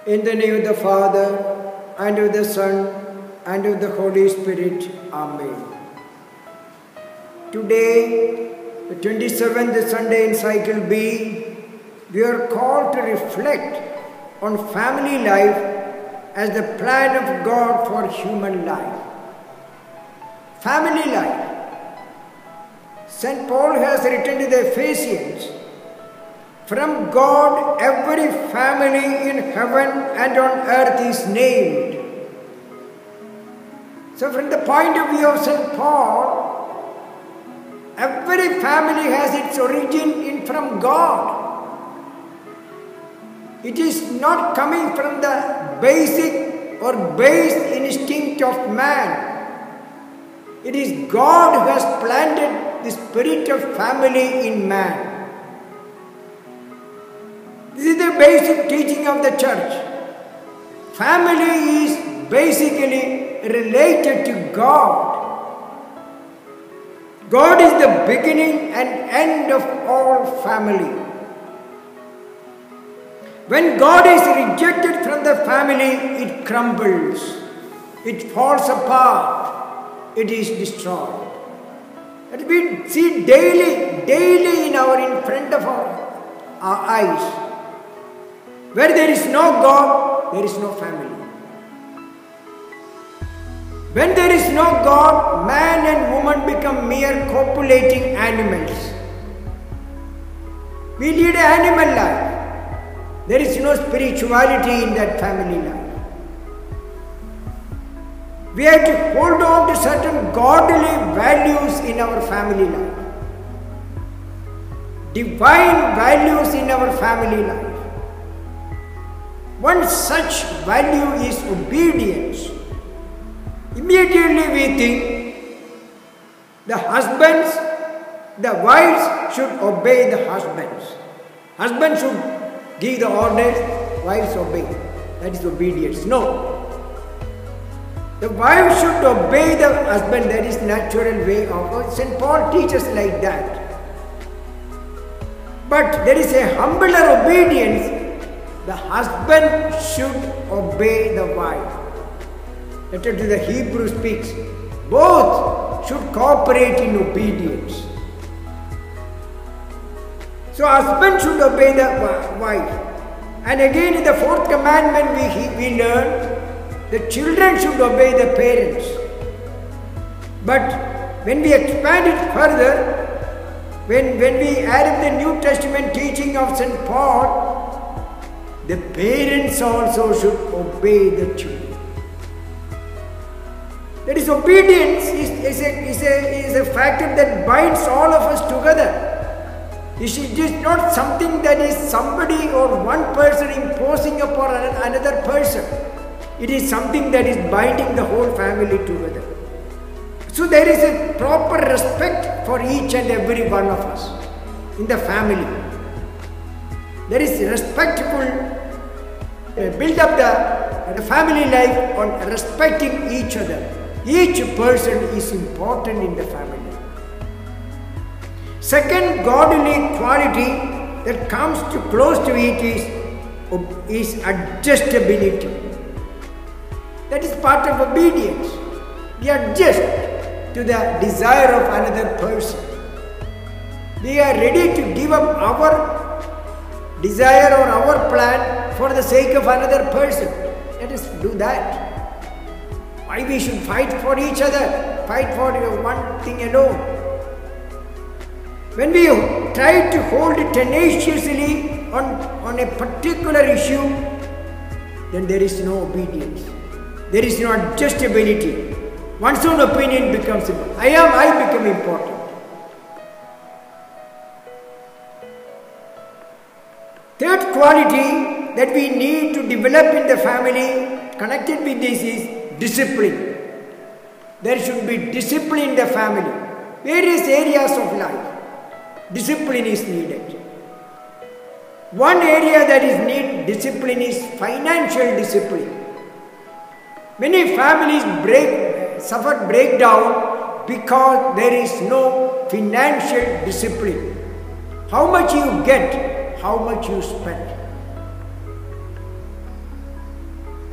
In the name of the Father, and of the Son, and of the Holy Spirit. Amen. Today, the 27th Sunday in Cycle B, we are called to reflect on family life as the plan of God for human life. Family life. St. Paul has written to the Ephesians, "From God, every family in heaven and on earth is named." So from the point of view of St. Paul, every family has its origin from God. It is not coming from the basic or base instinct of man. It is God who has planted the spirit of family in man. This is the basic teaching of the church. Family is basically related to God. God is the beginning and end of all family. When God is rejected from the family, it crumbles, it falls apart, it is destroyed. And we see daily in front of our eyes. Where there is no God, there is no family. When there is no God, man and woman become mere copulating animals. We lead an animal life. There is no spirituality in that family life. We have to hold on to certain godly values in our family life. Divine values in our family life. One such value is obedience. Immediately we think the husbands, the wives should obey the husbands. Husband should give the orders, wives obey. That is obedience. No. The wife should obey the husband. That is natural way of St. Paul teaches like that. But there is a humbler obedience. The husband should obey the wife. Letter to the Hebrew speaks, both should cooperate in obedience. So husband should obey the wife. And again in the fourth commandment we learn, the children should obey the parents. But when we expand it further, when we add up the New Testament teaching of St. Paul, the parents also should obey the children. That is, obedience is a factor that binds all of us together. It is not something that is somebody or one person imposing upon another person. It is something that is binding the whole family together. So there is a proper respect for each and every one of us in the family. There is respectful build up the family life on respecting each other. Each person is important in the family. Second godly quality that comes too close to it is adjustability. That is part of obedience. We adjust to the desire of another person. We are ready to give up our desire or our plan for the sake of another person. Let us do that. Why we should fight for each other, fight for one thing alone. When we try to hold tenaciously on a particular issue, then there is no obedience. There is no adjustability. One's own opinion becomes important. I become important. Third quality that we need to develop in the family connected with this is discipline. There should be discipline in the family. Various areas of life. Discipline is needed. One area that is needed discipline is financial discipline. Many families suffer breakdown because there is no financial discipline. How much you get, how much you spend.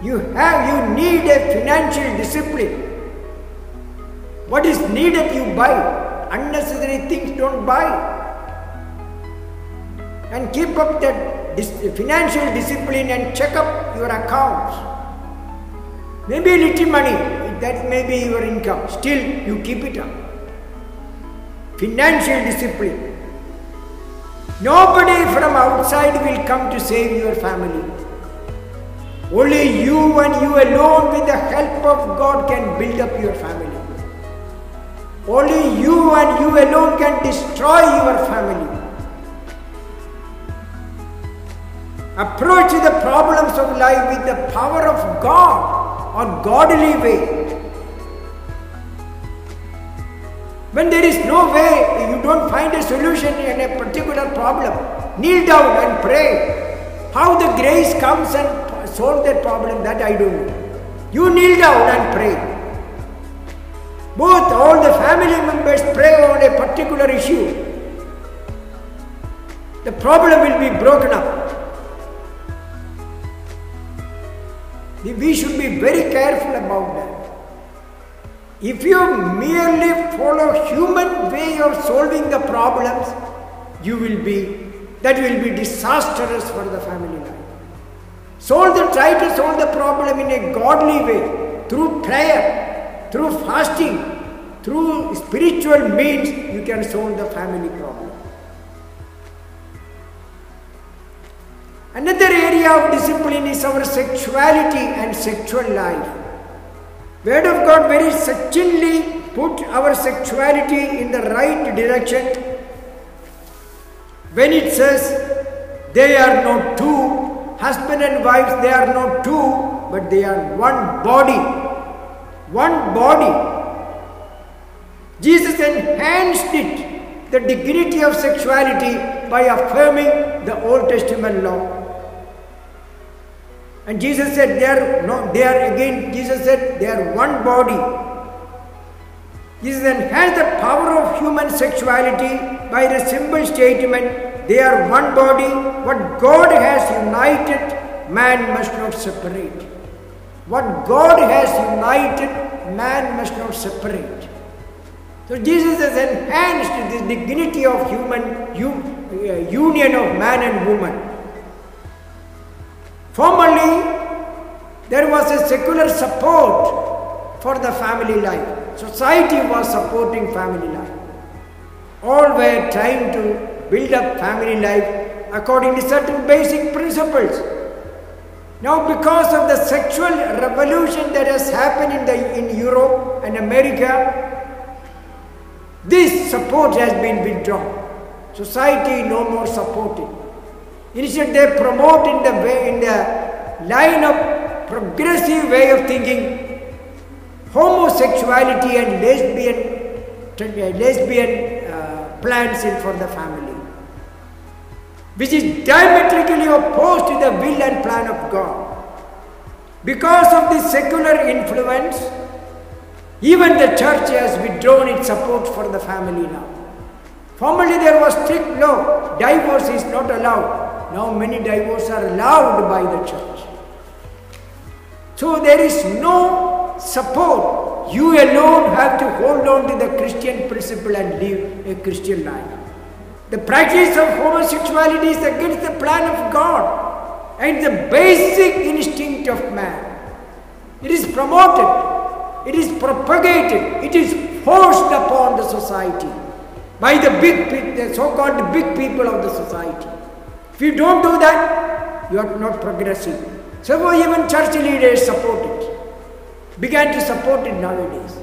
You need a financial discipline. What is needed you buy. Unnecessary things don't buy. And keep up that financial discipline and check up your accounts. Maybe a little money, that may be your income. Still, you keep it up. Financial discipline. Nobody from outside will come to save your family. Only you and you alone with the help of God can build up your family. Only you and you alone can destroy your family. Approach the problems of life with the power of God or godly way. When there is no way, you don't find a solution in a particular problem, kneel down and pray. How the grace comes and solves that problem, that I don't know. You kneel down and pray. All the family members pray on a particular issue. The problem will be broken up. We should be very careful about that. If you merely follow human way of solving the problems, that will be disastrous for the family life. Try to solve the problem in a godly way, through prayer, through fasting, through spiritual means, you can solve the family problem. Another area of discipline is our sexuality and sexual life. Word of God very certainly put our sexuality in the right direction when it says, they are not two, husband and wife, they are not two, but they are one body. One body. Jesus enhanced it, the dignity of sexuality, by affirming the Old Testament law. And Jesus said Jesus said they are one body. Jesus enhanced the power of human sexuality by the simple statement, they are one body. What God has united, man must not separate. What God has united, man must not separate. So Jesus has enhanced the dignity of human union of man and woman. Formerly, there was a secular support for the family life. Society was supporting family life. All were trying to build up family life according to certain basic principles. Now, because of the sexual revolution that has happened in Europe and America, this support has been withdrawn. Society no more supported. Instead, they promote in the line of progressive way of thinking, homosexuality and lesbian plans for the family, which is diametrically opposed to the will and plan of God. Because of this secular influence, even the church has withdrawn its support for the family now. Formerly there was strict law, divorce is not allowed. Now many divorces are allowed by the church. So there is no support. You alone have to hold on to the Christian principle and live a Christian life. The practice of homosexuality is against the plan of God and the basic instinct of man. It is promoted, it is propagated, it is forced upon the society by the so-called big people of the society. If you don't do that, you are not progressive. So even church leaders support it, began to support it nowadays.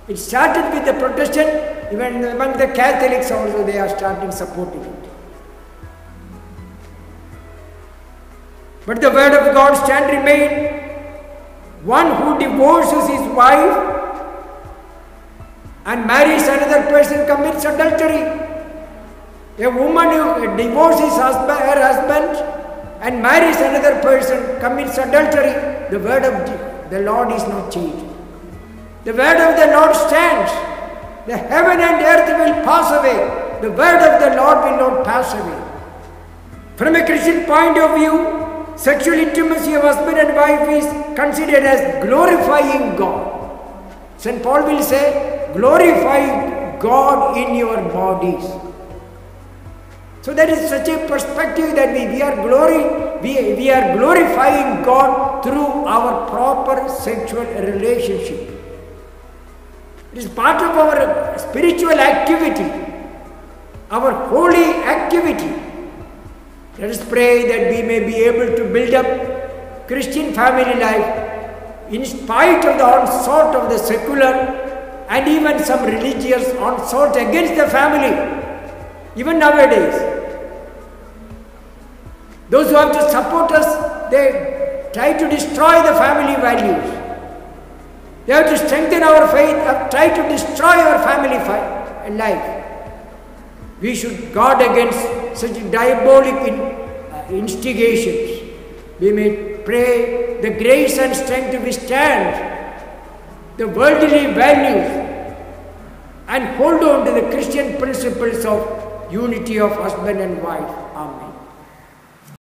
It started with the Protestant, even among the Catholics also they are starting supporting it. But the word of God stand remain, one who divorces his wife and marries another person commits adultery. A woman who divorces her husband and marries another person commits adultery. The word of the Lord is not changed. The word of the Lord stands. The heaven and earth will pass away. The word of the Lord will not pass away. From a Christian point of view, sexual intimacy of husband and wife is considered as glorifying God. St. Paul will say, glorify God in your bodies. So that is such a perspective that we are glorifying God through our proper sexual relationship. It is part of our spiritual activity, our holy activity. Let us pray that we may be able to build up Christian family life in spite of the onslaught of the secular and even some religious onslaught against the family, even nowadays. Those who have to support us, they try to destroy the family values. They have to strengthen our faith, try to destroy our family life. We should guard against such diabolic instigations. We may pray the grace and strength to withstand the worldly values and hold on to the Christian principles of unity of husband and wife. Amen.